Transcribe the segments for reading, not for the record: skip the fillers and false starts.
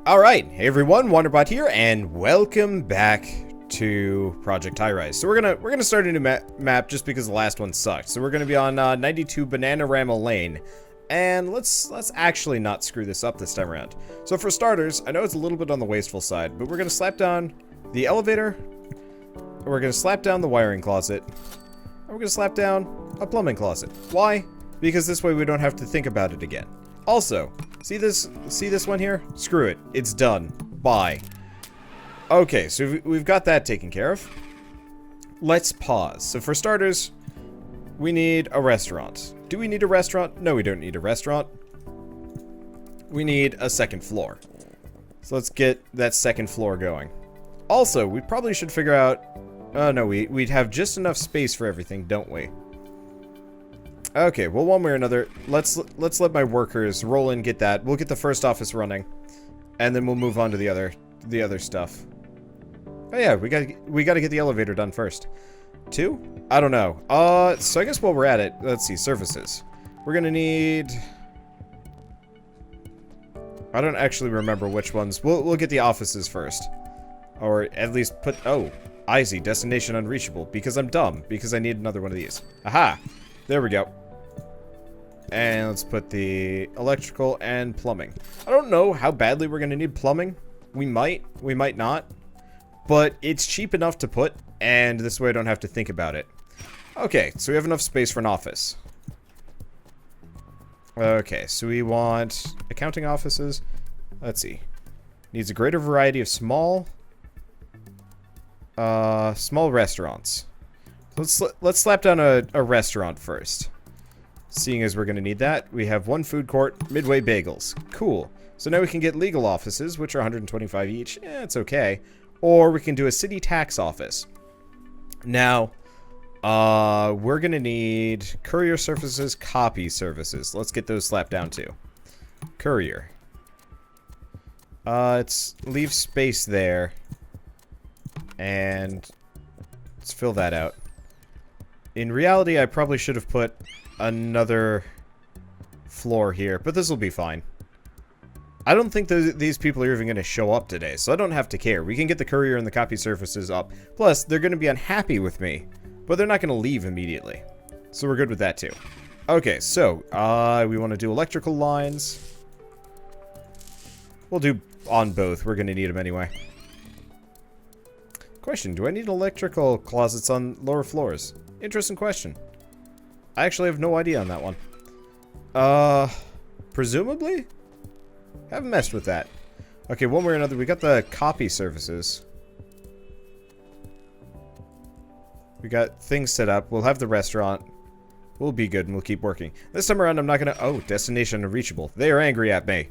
Alright, hey everyone, Wanderbot here, and welcome back to Project Highrise. So we're gonna start a new map just because the last one sucked. So we're gonna be on 92 Bananarama Lane, and let's actually not screw this up this time around. So for starters, I know it's a little bit on the wasteful side, but we're gonna slap down the elevator, we're gonna slap down the wiring closet, and we're gonna slap down a plumbing closet. Why? Because this way we don't have to think about it again. Also, see this one here? Screw it. It's done. Bye. Okay, so we've got that taken care of. Let's pause. So for starters, we need a restaurant. Do we need a restaurant? No, we don't need a restaurant. We need a second floor. So let's get that second floor going. Also, we probably should figure out... no, we'd have just enough space for everything, don't we? Okay, well, one way or another, let's let my workers roll in, get that. We'll get the first office running, and then we'll move on to the other stuff. Oh yeah, we gotta get the elevator done first. 2? I don't know. So I guess while we're at it, let's see, services. We're gonna need... I don't actually remember which ones. We'll get the offices first. Or at least put... Oh, IZ, destination unreachable. Because I'm dumb. Because I need another one of these. Aha! There we go. And let's put the electrical and plumbing. I don't know how badly we're going to need plumbing. We might not. But it's cheap enough to put, and this way I don't have to think about it. Okay, so we have enough space for an office. Okay, so we want accounting offices. Let's see. Needs a greater variety of small restaurants. Let's slap down a restaurant first. Seeing as we're going to need that, we have one food court, Midway Bagels. Cool. So now we can get legal offices, which are 125 each. It's okay. Or we can do a city tax office. Now, we're going to need courier services, copy services. Let's get those slapped down too. Courier. Leave space there. And let's fill that out. In reality, I probably should have put another floor here, but this will be fine. I don't think these people are even going to show up today, so I don't have to care. We can get the courier and the copy services up. Plus, they're going to be unhappy with me, but they're not going to leave immediately. So we're good with that too. Okay, so we want to do electrical lines. We'll do on both. We're going to need them anyway. Question, do I need electrical closets on lower floors? Interesting question. I actually have no idea on that one. Presumably? Haven't messed with that. Okay, one way or another, we got the copy services. We got things set up. We'll have the restaurant. We'll be good and we'll keep working. This time around, I'm not gonna... Oh, destination unreachable. They are angry at me.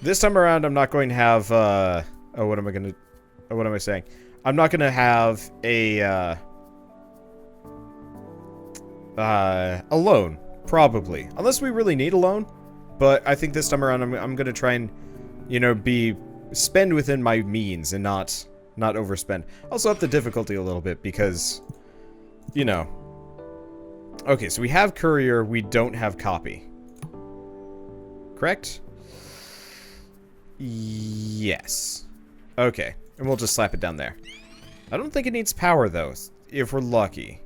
This time around, I'm not going to have, Oh, what am I gonna... Oh, what am I saying? I'm not gonna have a loan, probably. Unless we really need a loan. But I think this time around I'm gonna try and, you know, spend within my means and not overspend. Also up the difficulty a little bit because, you know. Okay, so we have courier, we don't have copy. Correct? Yes. Okay, and we'll just slap it down there. I don't think it needs power though, if we're lucky.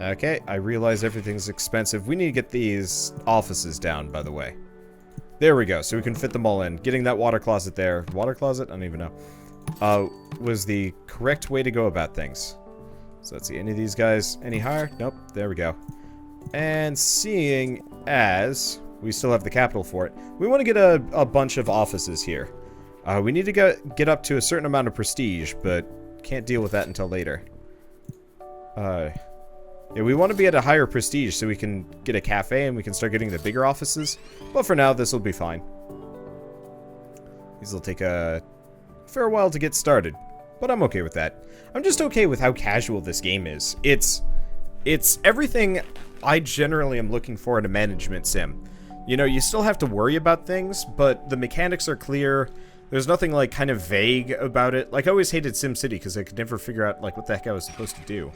Okay, I realize everything's expensive. We need to get these offices down, by the way. There we go, so we can fit them all in. Getting that water closet there. Water closet? I don't even know. Was the correct way to go about things. So let's see, any of these guys any higher? Nope, there we go. And seeing as we still have the capital for it, we want to get a bunch of offices here. We need to get up to a certain amount of prestige, but can't deal with that until later. Yeah, we want to be at a higher prestige so we can get a cafe and we can start getting the bigger offices. But for now, this will be fine. These will take a fair while to get started, but I'm okay with that. I'm just okay with how casual this game is. It's everything I generally am looking for in a management sim. You know, you still have to worry about things, but the mechanics are clear. There's nothing, like, kind of vague about it. Like, I always hated SimCity because I could never figure out, like, what the heck I was supposed to do.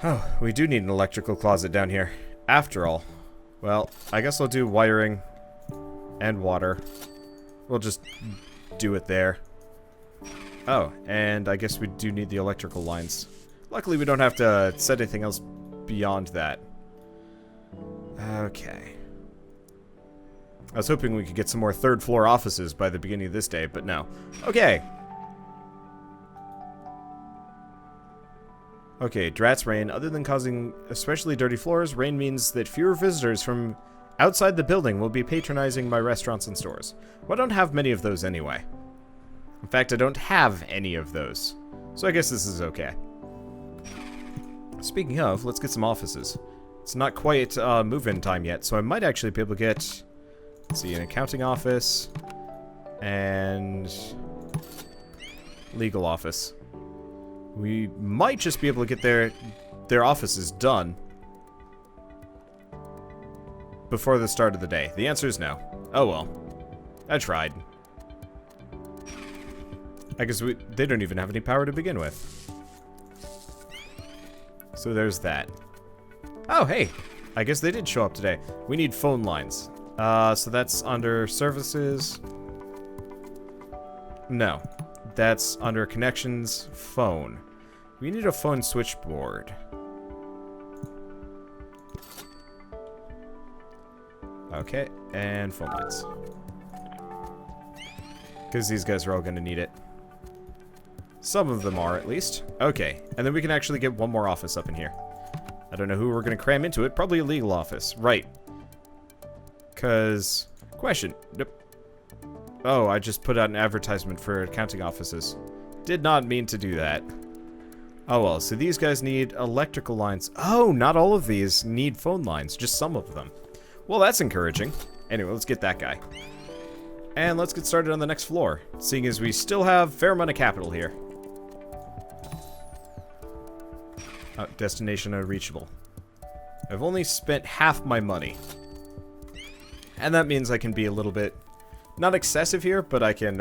Oh, we do need an electrical closet down here. After all. Well, I guess I'll do wiring and water. We'll just do it there. Oh, and I guess we do need the electrical lines. Luckily, we don't have to set anything else beyond that. Okay. I was hoping we could get some more third-floor offices by the beginning of this day, but no. Okay. Okay, Drat's rain. Other than causing especially dirty floors, rain means that fewer visitors from outside the building will be patronizing my restaurants and stores. Well, I don't have many of those anyway. In fact, I don't have any of those. So I guess this is okay. Speaking of, let's get some offices. It's not quite move-in time yet, so I might actually be able to get, let's see, an accounting office and legal office. We might just be able to get their offices done before the start of the day. The answer is no. Oh well. I tried. I guess they don't even have any power to begin with. So there's that. Oh, hey! I guess they did show up today. We need phone lines. So that's under services. No. That's under connections, phone. We need a phone switchboard. Okay, and phone lines. Because these guys are all going to need it. Some of them are, at least. Okay, and then we can actually get one more office up in here. I don't know who we're going to cram into it. Probably a legal office. Right. Because... Question. Nope. Oh, I just put out an advertisement for accounting offices. Did not mean to do that. Oh well, so these guys need electrical lines. Oh, not all of these need phone lines. Just some of them. Well, that's encouraging. Anyway, let's get that guy. And let's get started on the next floor, seeing as we still have a fair amount of capital here. Destination unreachable. I've only spent half my money. And that means I can be a little bit, not excessive here, but I can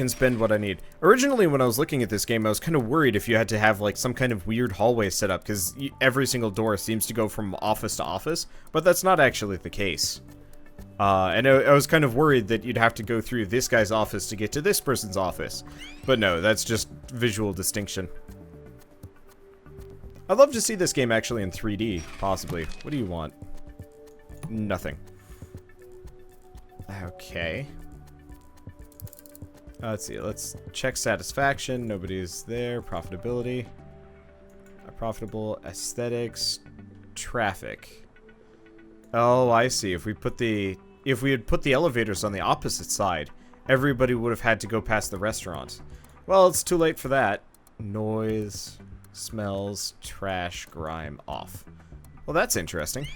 spend what I need. Originally, when I was looking at this game, I was kind of worried if you had to have, like, some kind of weird hallway set up, because every single door seems to go from office to office, but that's not actually the case. And I was kind of worried that you'd have to go through this guy's office to get to this person's office. But no, that's just visual distinction. I'd love to see this game actually in 3D, possibly. What do you want? Nothing. Okay. Let's see, let's check satisfaction. Nobody's there. Profitability. Profitable. Aesthetics. Traffic. Oh, I see. If we had put the elevators on the opposite side, everybody would have had to go past the restaurant. Well, it's too late for that. Noise, smells, trash, grime, off. Well, that's interesting.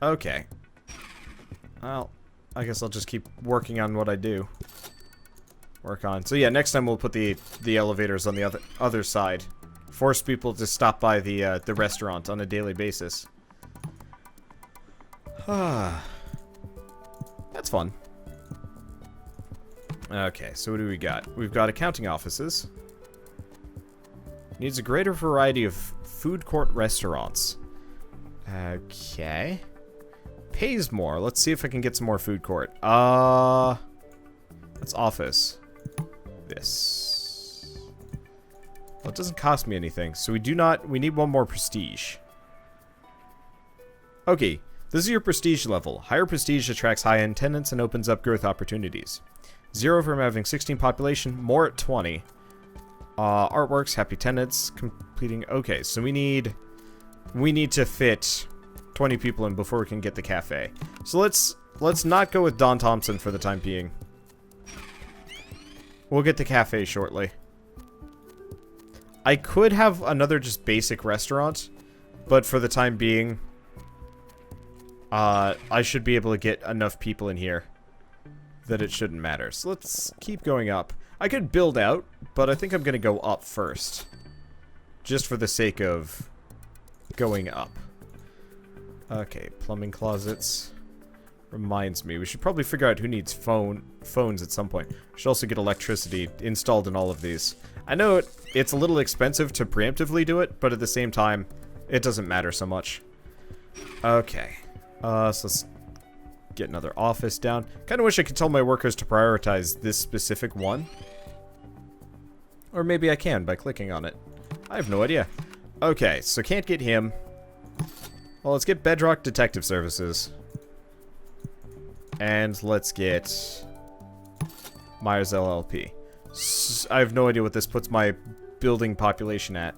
Okay. Well, I guess I'll just keep working on what I do. Work on. So yeah, next time we'll put the elevators on the other side. Force people to stop by the restaurant on a daily basis. That's fun. Okay, so what do we got? We've got accounting offices. Needs a greater variety of food court restaurants. Okay. Pays more. Let's see if I can get some more food court. That's office. This. Well, it doesn't cost me anything, so we need one more prestige. Okay. This is your prestige level. Higher prestige attracts high-end tenants and opens up growth opportunities. 0 from having 16 population, more at 20. Artworks, happy tenants, completing... Okay, so we need to fit 20 people in before we can get the cafe. So let's not go with Don Thompson for the time being. We'll get the cafe shortly. I could have another just basic restaurant, but for the time being... I should be able to get enough people in here that it shouldn't matter. So let's keep going up. I could build out, but I think I'm going to go up first. Just for the sake of going up. Okay, plumbing closets. Reminds me, we should probably figure out who needs phones at some point. We should also get electricity installed in all of these. I know it's a little expensive to preemptively do it, but at the same time, it doesn't matter so much. Okay. So let's get another office down. Kind of wish I could tell my workers to prioritize this specific one. Or maybe I can by clicking on it. I have no idea. Okay, so can't get him. Well, let's get Bedrock Detective Services. And let's get Myers LLP. I have no idea what this puts my building population at.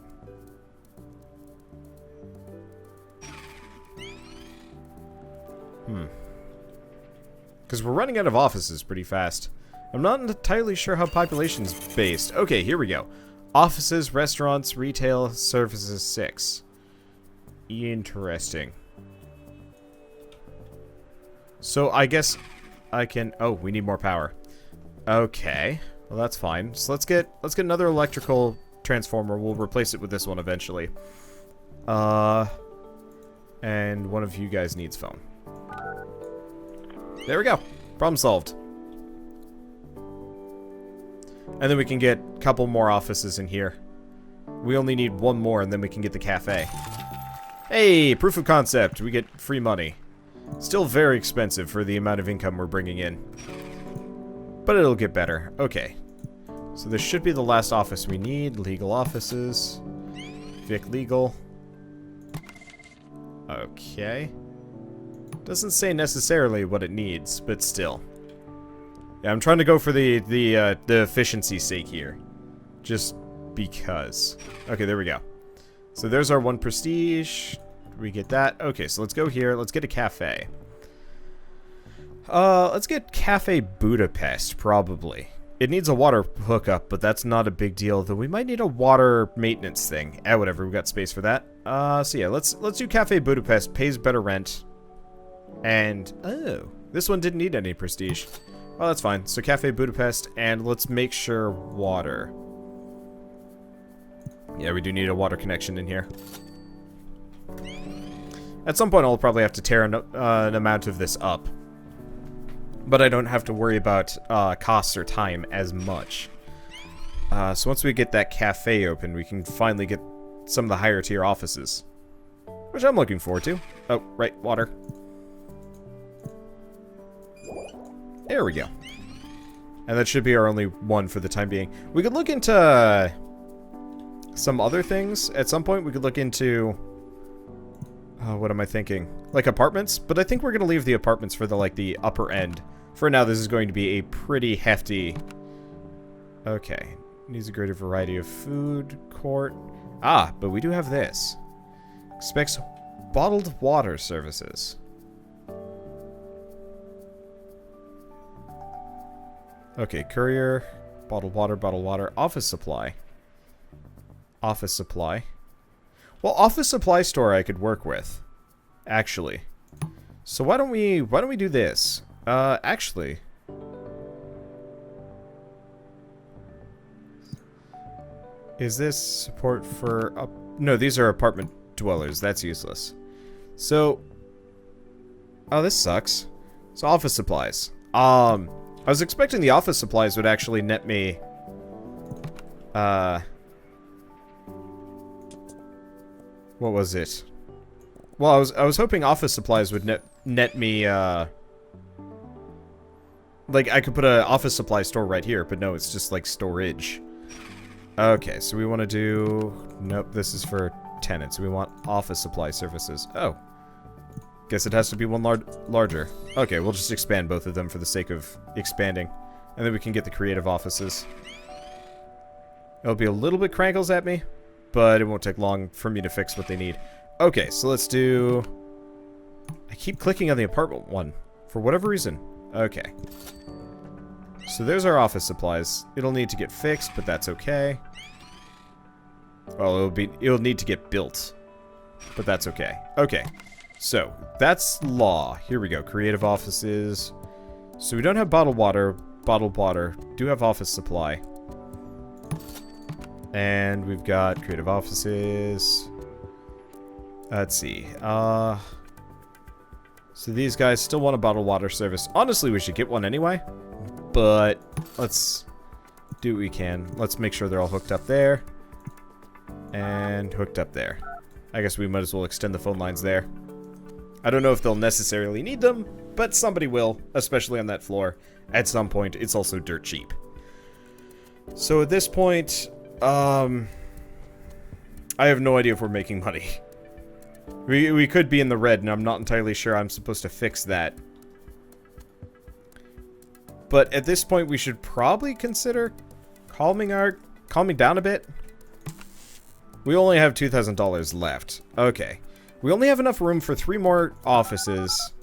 Because we're running out of offices pretty fast. I'm not entirely sure how population's based. Okay, here we go. Offices, restaurants, retail, services 6. Interesting. So I guess I can... Oh, we need more power. Okay. Well, that's fine. So let's get another electrical transformer. We'll replace it with this one eventually. And one of you guys needs phone. There we go. Problem solved. And then we can get a couple more offices in here. We only need one more and then we can get the cafe. Hey, proof of concept. We get free money. Still very expensive for the amount of income we're bringing in. But it'll get better. Okay. So this should be the last office we need. Legal offices. Vic Legal. Okay. Doesn't say necessarily what it needs, but still. Yeah, I'm trying to go for the efficiency's sake here. Just because. Okay, there we go. So there's our 1 prestige. We get that. Okay, so let's go here. Let's get a cafe. Let's get Cafe Budapest, probably. It needs a water hookup, but that's not a big deal, though we might need a water maintenance thing. Whatever, we got space for that. So yeah, let's do Cafe Budapest. Pays better rent. And, oh, this one didn't need any prestige. Well, that's fine. So Cafe Budapest, and let's make sure water. Yeah, we do need a water connection in here. At some point, I'll probably have to tear an amount of this up. But I don't have to worry about costs or time as much. So once we get that cafe open, we can finally get some of the higher tier offices. Which I'm looking forward to. Oh, right, water. There we go. And that should be our only one for the time being. We could look into some other things. At some point, we could look into... what am I thinking? Like apartments? But I think we're going to leave the apartments for the upper end. For now, this is going to be a pretty hefty... Okay. Needs a greater variety of food court. Ah, but we do have this. Expects bottled water services. Okay, courier, bottled water, office supply. Office supply. Well, office supply store I could work with, actually. So why don't we do this? Actually. Is this support for no, these are apartment dwellers. That's useless. So oh, this sucks. So office supplies. I was expecting the office supplies would actually net me what was it? Well, I was hoping office supplies would net me like I could put an office supply store right here, but no, it's just like storage. Okay, so we want to do... Nope, this is for tenants. We want office supply services. Oh. Guess it has to be one larger. Okay, we'll just expand both of them for the sake of expanding. And then we can get the creative offices. It'll be a little bit crankles at me, but it won't take long for me to fix what they need. Okay, so let's do... I keep clicking on the apartment one, for whatever reason. Okay. So there's our office supplies. It'll need to get fixed, but that's okay. Well, it'll need to get built, but that's okay. Okay. So, that's law. Here we go. Creative offices. So we don't have bottled water. Do have office supply. And we've got creative offices. Let's see. So these guys still want a bottled water service. Honestly, we should get one anyway. But let's do what we can. Let's make sure they're all hooked up there. And hooked up there. I guess we might as well extend the phone lines there. I don't know if they'll necessarily need them, but somebody will, especially on that floor. At some point, it's also dirt cheap. So at this point, I have no idea if we're making money. We could be in the red, and I'm not entirely sure I'm supposed to fix that. But at this point, we should probably consider calming down a bit. We only have $2,000 left. Okay. We only have enough room for 3 more offices.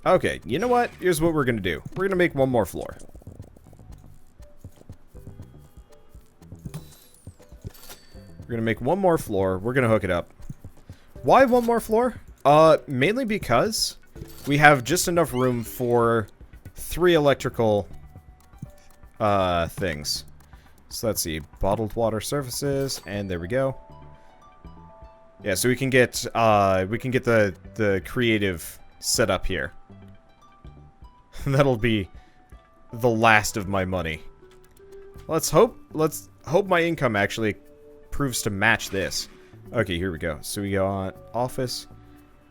Okay, you know what? Here's what we're gonna do. We're gonna make 1 more floor. We're gonna make 1 more floor. We're gonna hook it up. Why 1 more floor? Mainly because we have just enough room for 3 electrical things. So let's see, bottled water surfaces, and there we go. Yeah, so we can get the creative set up here. That'll be the last of my money. Let's hope my income actually proves to match this. Okay, here we go. So we go on office.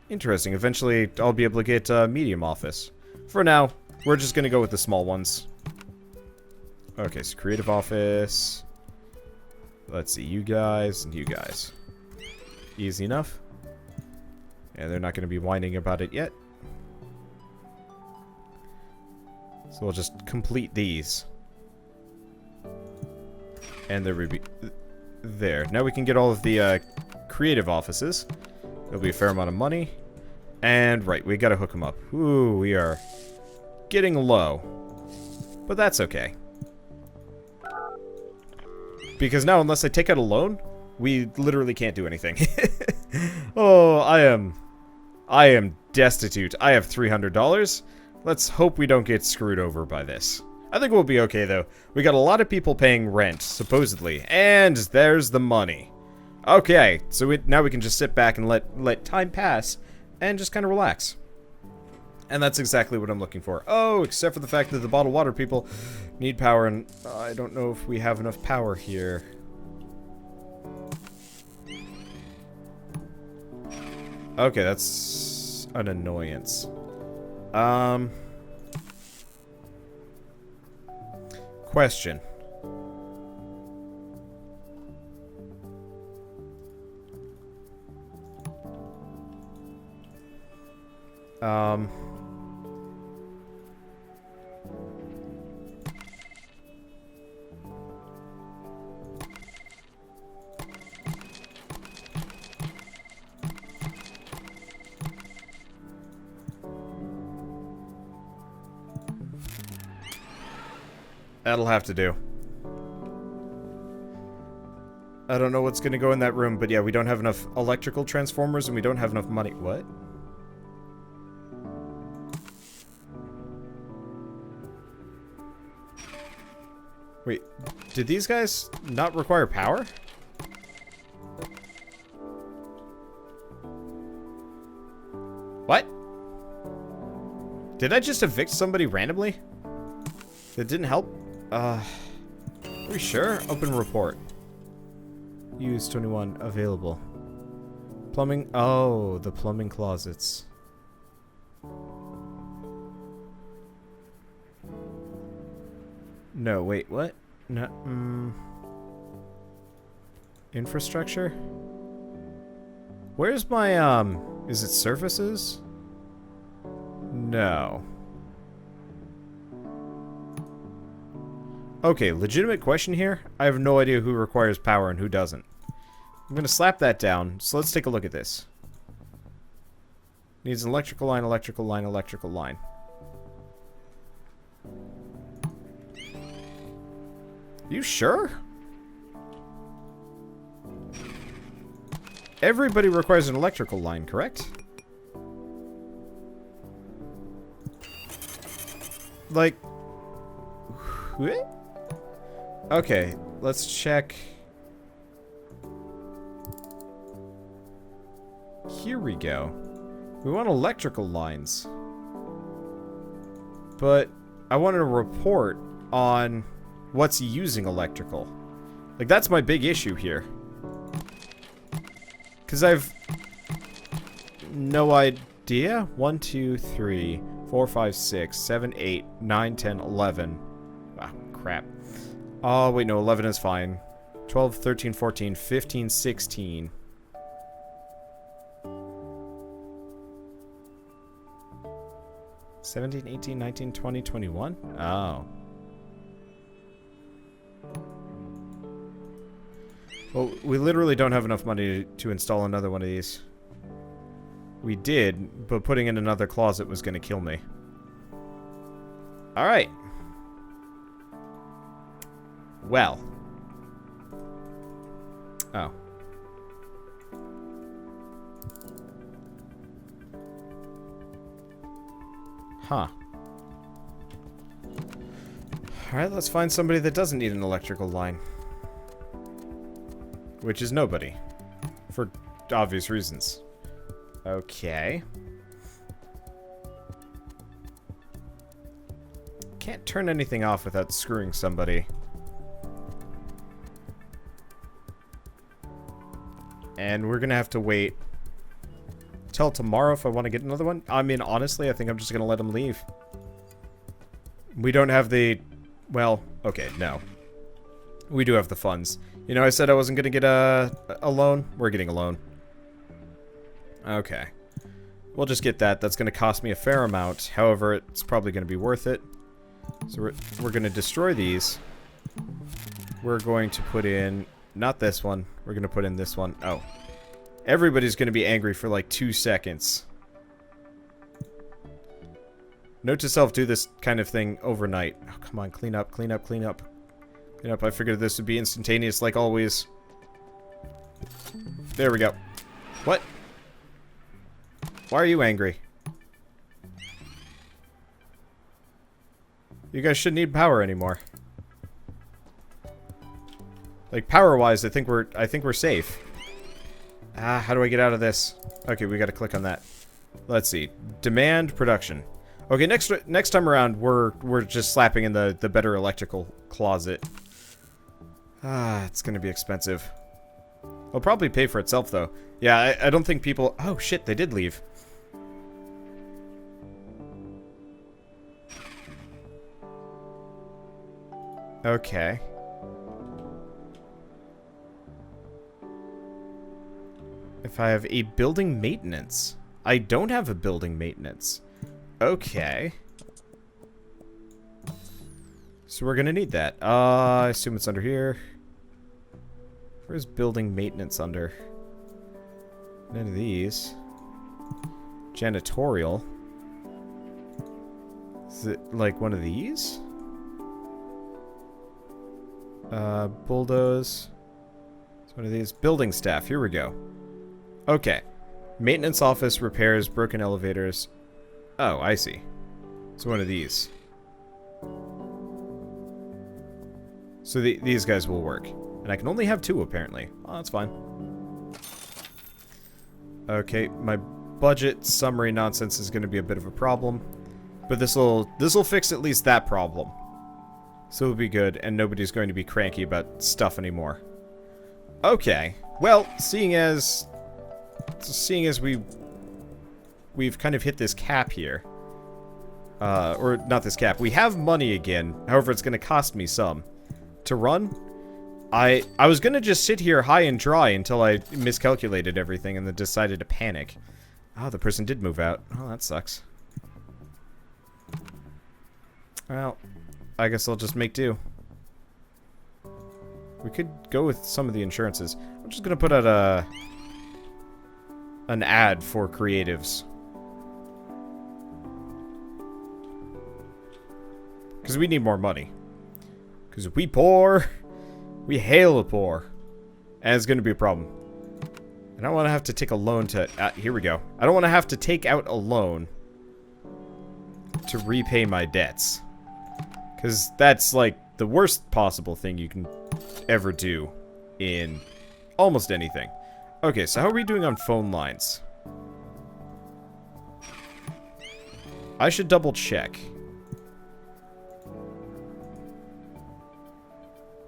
Interesting. Eventually, I'll be able to get medium office. For now, we're just gonna go with the small ones. Okay, so creative office. Let's see, you guys and you guys. Easy enough. Yeah, they're not going to be whining about it yet. So we'll just complete these. And there we be. There. Now we can get all of the creative offices. It'll be a fair amount of money. And right, we got to hook them up. Ooh, we are getting low. But that's okay. Because now, unless I take out a loan, we literally can't do anything. Oh, I am destitute. I have $300. Let's hope we don't get screwed over by this. I think we'll be okay, though. We got a lot of people paying rent, supposedly. And there's the money. Okay, so now we can just sit back and let time pass and just kind of relax. And that's exactly what I'm looking for. Oh, except for the fact that the bottled water people need power, and I don't know if we have enough power here. Okay, that's an annoyance. Question. That'll have to do. I don't know what's gonna go in that room, but yeah, we don't have enough electrical transformers and we don't have enough money. What? Wait, did these guys not require power? What? Did I just evict somebody randomly? That didn't help? Are we sure? Open report. Use 21 available. Plumbing. Oh, the plumbing closets. No, wait, what? No, infrastructure? Where's my, is it surfaces? No. Okay, legitimate question here. I have no idea who requires power and who doesn't. I'm gonna slap that down, so let's take a look at this. Needs an electrical line, electrical line, electrical line. You sure? Everybody requires an electrical line, correct? Like... what? Okay, let's check. Here we go. We want electrical lines. But I wanted a report on what's using electrical. Like, that's my big issue here. Because no idea. 1, 2, 3, 4, 5, 6, 7, 8, 9, 10, 11. Ah, crap. Oh, wait, no, 11 is fine. 12, 13, 14, 15, 16. $17, 18, 19, 20, 21? Oh. Well, we literally don't have enough money to install another one of these. We did, but putting in another closet was going to kill me. Alright. Well. Oh. Huh. Alright, let's find somebody that doesn't need an electrical line. Which is nobody. For obvious reasons. Okay. Can't turn anything off without screwing somebody. And we're gonna have to wait till tomorrow if I want to get another one. I mean, honestly, I think I'm just gonna let him leave. We don't have the... Well, okay, no. We do have the funds. You know, I said I wasn't gonna get a loan. We're getting a loan. Okay. We'll just get that. That's gonna cost me a fair amount. However, it's probably gonna be worth it. So we're gonna destroy these. We're going to put in... Not this one. We're gonna put in this one. Oh. Everybody's gonna be angry for like 2 seconds. Note to self, do this kind of thing overnight. Oh, come on, clean up, clean up, clean up. Clean up. I figured this would be instantaneous like always. There we go. What? Why are you angry? You guys shouldn't need power anymore. Like, power-wise, I think we're safe. Ah, how do I get out of this? Okay, we gotta click on that. Let's see. Demand production. Okay, next time around, we're just slapping in the better electrical closet. Ah, it's gonna be expensive. It'll probably pay for itself, though. Yeah, I don't think people... Oh, shit, they did leave. Okay. If I have a building maintenance. I don't have a building maintenance. Okay. So we're gonna need that. I assume it's under here. Where's building maintenance under? None of these. Janitorial. Is it like one of these? Bulldoze. It's one of these. Building staff. Here we go. Okay. Maintenance office, repairs, broken elevators. Oh, I see. It's one of these. So these guys will work. And I can only have 2, apparently. Oh, that's fine. Okay, my budget summary nonsense is going to be a bit of a problem. But this'll fix at least that problem. So it'll be good, and nobody's going to be cranky about stuff anymore. Okay. Well, seeing as we've kind of hit this cap here. Or not this cap. We have money again. However, it's going to cost me some. To run, I was going to just sit here high and dry until I miscalculated everything and then decided to panic. Oh, the person did move out. Oh, that sucks. Well, I guess I'll just make do. We could go with some of the insurances. I'm just going to put out an ad for creatives. Because we need more money. Because we poor. We hail poor. And it's going to be a problem. I don't want to have to take a loan to... here we go. I don't want to have to take out a loan to repay my debts. Because that's, like, the worst possible thing you can ever do in almost anything. Okay, so how are we doing on phone lines? I should double check.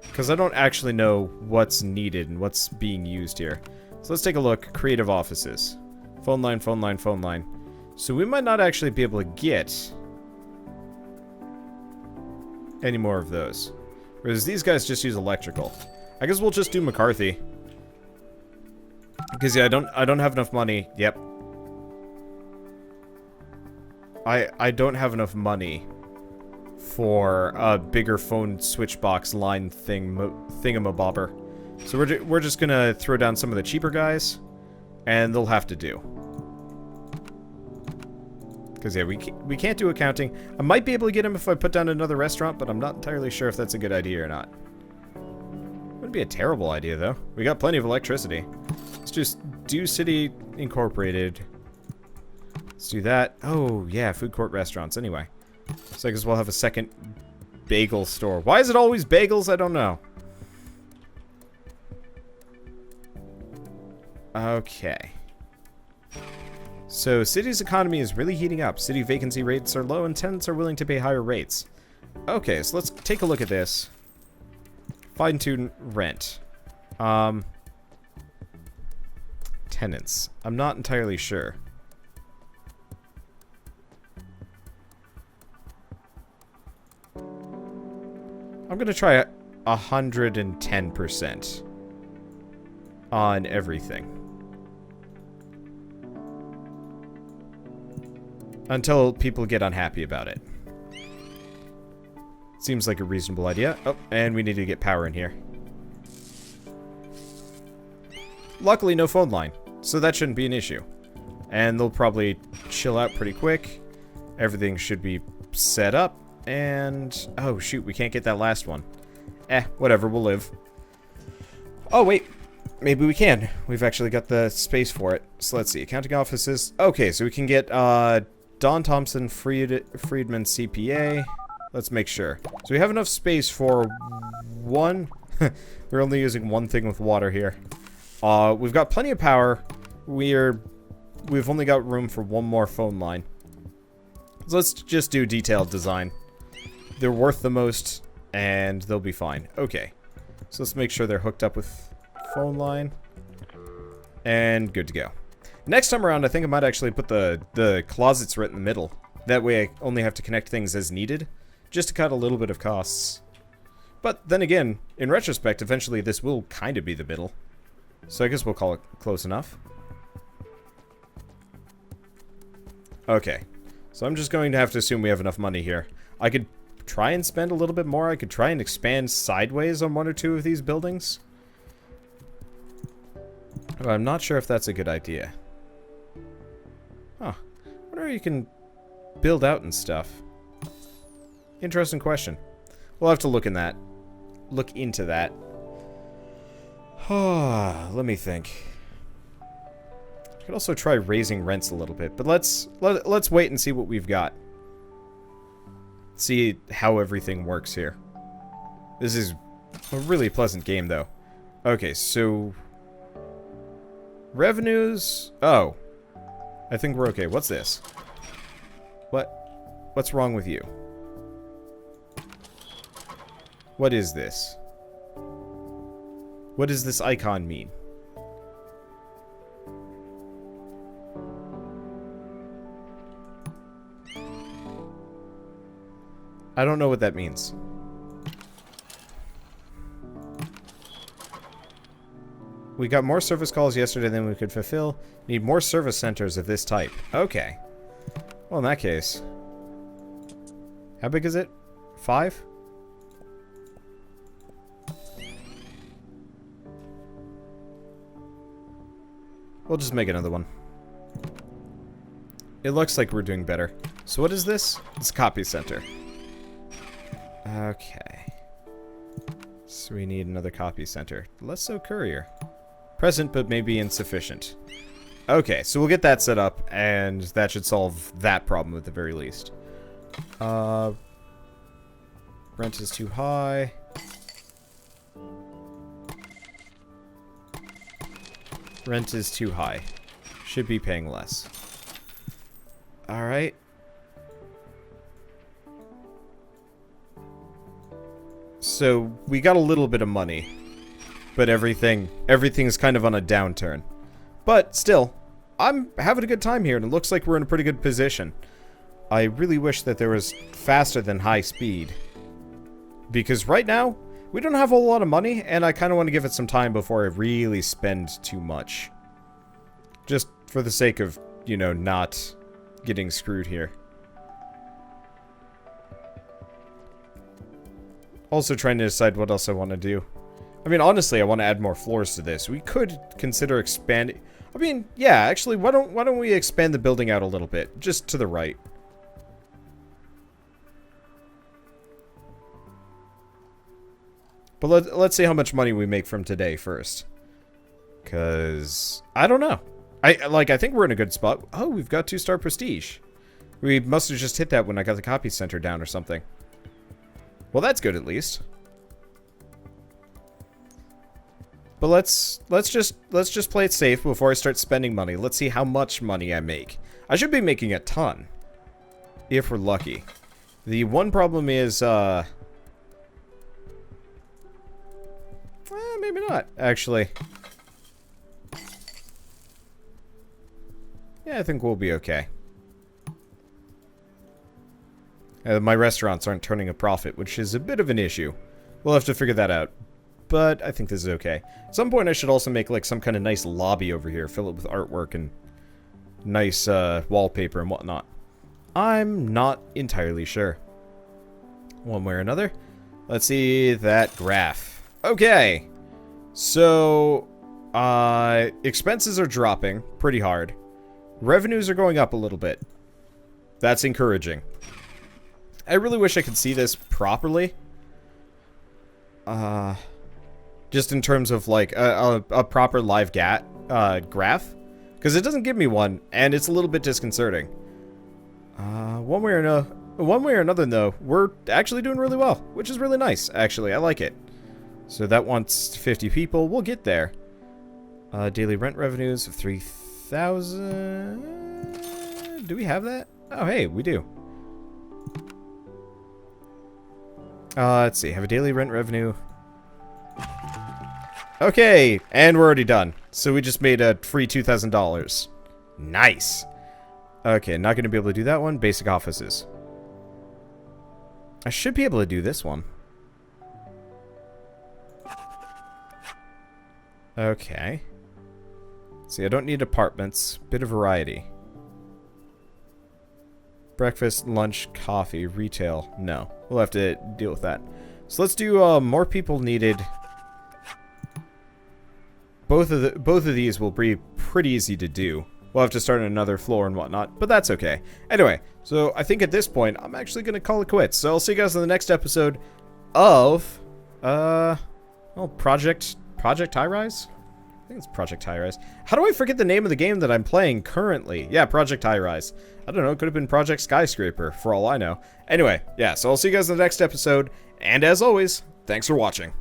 Because I don't actually know what's needed and what's being used here. So let's take a look. Creative offices. Phone line, phone line, phone line. So we might not actually be able to get any more of those. Whereas these guys just use electrical. I guess we'll just do McCarthy. Because yeah, I don't have enough money. Yep. I don't have enough money for a bigger phone switch box line thingamabobber. So we're just gonna throw down some of the cheaper guys, and they'll have to do. Because yeah, we can't do accounting. I might be able to get him if I put down another restaurant, but I'm not entirely sure if that's a good idea or not. Wouldn't be a terrible idea though. We got plenty of electricity. Let's just do City Incorporated. Let's do that. Oh yeah, food court restaurants anyway. So I guess we'll have a second bagel store. Why is it always bagels? I don't know. Okay. So, city's economy is really heating up. City vacancy rates are low and tenants are willing to pay higher rates. Okay, so let's take a look at this. Fine-tune rent. Tenants. I'm not entirely sure. I'm gonna try 110% on everything. Until people get unhappy about it. Seems like a reasonable idea. Oh, and we need to get power in here. Luckily, no phone line, so that shouldn't be an issue. And they'll probably chill out pretty quick. Everything should be set up. And, oh shoot, we can't get that last one. Whatever, we'll live. Oh wait, maybe we can. We've actually got the space for it. So let's see, accounting offices. Okay, so we can get Don Thompson Friedman CPA. Let's make sure. So we have enough space for one. We're only using one thing with water here. We've got plenty of power. We've only got room for one more phone line. So let's just do detailed design. They're worth the most, and they'll be fine. Okay. So let's make sure they're hooked up with phone line. And good to go. Next time around, I think I might actually put the closets right in the middle. That way I only have to connect things as needed, just to cut a little bit of costs. But then again, in retrospect, eventually this will kind of be the middle. So I guess we'll call it close enough. Okay. So I'm just going to have to assume we have enough money here. I could try and spend a little bit more. I could try and expand sideways on one or two of these buildings. But I'm not sure if that's a good idea. Huh. I wonder how you can build out and stuff. Interesting question. We'll have to look into that. Let me think. I could also try raising rents a little bit, but let's wait and see what we've got. See how everything works here. This is a really pleasant game, though. Okay, so revenues. Oh, I think we're okay. What's this? What's wrong with you? What is this? What does this icon mean? I don't know what that means. We got more service calls yesterday than we could fulfill. Need more service centers of this type. Okay. Well, in that case. How big is it? 5? We'll just make another one. It looks like we're doing better. So what is this? It's a copy center. Okay. So we need another copy center. Less so courier. Present, but maybe insufficient. Okay, so we'll get that set up, and that should solve that problem at the very least. Rent is too high. Rent is too high. Should be paying less. Alright. So, we got a little bit of money. But everything's kind of on a downturn. But, still, I'm having a good time here, and it looks like we're in a pretty good position. I really wish that there was faster than high speed. Because right now, we don't have a whole lot of money, and I kind of want to give it some time before I really spend too much. Just for the sake of, you know, not getting screwed here. Also trying to decide what else I want to do. I mean, honestly, I want to add more floors to this. We could consider expanding... I mean, yeah, actually, why don't we expand the building out a little bit? Just to the right. But let's see how much money we make from today first. Because, I don't know. I think we're in a good spot. Oh, we've got 2-star prestige. We must have just hit that when I got the copy center down or something. Well, that's good at least. But let's just play it safe before I start spending money. Let's see how much money I make. I should be making a ton. If we're lucky. The one problem is, maybe not, actually. Yeah, I think we'll be okay. My restaurants aren't turning a profit, which is a bit of an issue. We'll have to figure that out. But I think this is okay. At some point I should also make like some kind of nice lobby over here. Fill it with artwork and nice wallpaper and whatnot. I'm not entirely sure. One way or another. Let's see that graph. Okay. So, expenses are dropping pretty hard. Revenues are going up a little bit. That's encouraging. I really wish I could see this properly. Just in terms of like a proper live graph, because it doesn't give me one, and it's a little bit disconcerting. One way or another, though, we're actually doing really well, which is really nice. Actually, I like it. So that wants 50 people. We'll get there. Daily rent revenues of 3,000. Do we have that? Oh, hey, we do. Let's see. Have a daily rent revenue. Okay, and we're already done. So we just made a free $2,000. Nice. Okay, not going to be able to do that one. Basic offices. I should be able to do this one. Okay. See, I don't need apartments. Bit of variety. Breakfast, lunch, coffee, retail. No, we'll have to deal with that. So let's do more people needed. Both of these will be pretty easy to do. We'll have to start another floor and whatnot, but that's okay. Anyway, so I think at this point I'm actually gonna call it quits. So I'll see you guys in the next episode of Project Highrise? I think it's Project Highrise. How do I forget the name of the game that I'm playing currently? Yeah, Project Highrise. I don't know, it could have been Project Skyscraper, for all I know. Anyway, yeah, so I'll see you guys in the next episode, and as always, thanks for watching.